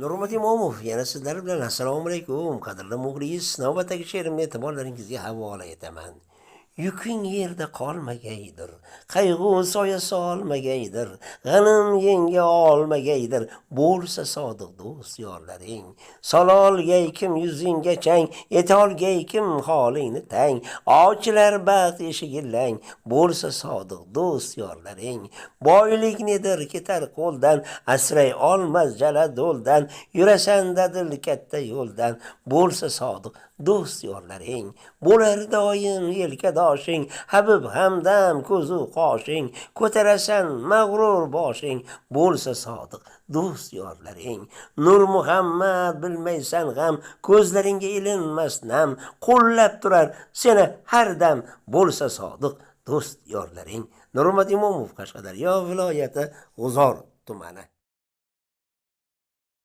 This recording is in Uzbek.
Nurmat Imomov yana sizlar bilan assalomu alaykum qadrli muxlis. Navbatdagi she'rimni e'tiborlaringizga havola etaman. Yuking yerda qolmagaydir, qayg'u soyasi olmagaydir, g'anim yenga olmagaydir, bo'lsa sodiq do'st yorlaring. Sololgay kim yuzingga chang, etolgay kim holingni tang, ovchilar baxt eshigillang, bo'lsa sodiq do'st yorlaring. Boylik nedir ketar qo'ldan, asray olmas jala do'ldan, yurasan dadil katta yo'ldan, bo'lsa sodiq do'st yorlaring. Bo'lar doim yelkadoshing, Habib hamdam ko'zu qoshing, ko'tarasan mag'rur boshing, bo'lsa sodiq do'st yorlaring. Nur Muhammad bilmaysan g'am, ko'zlaringga ilinmas nam, qo'llab turar seni har dam, bo'lsa sodiq do'st yorlaring. Nurmat Imomov, Qashqadaryo viloyati G'uzor tumani.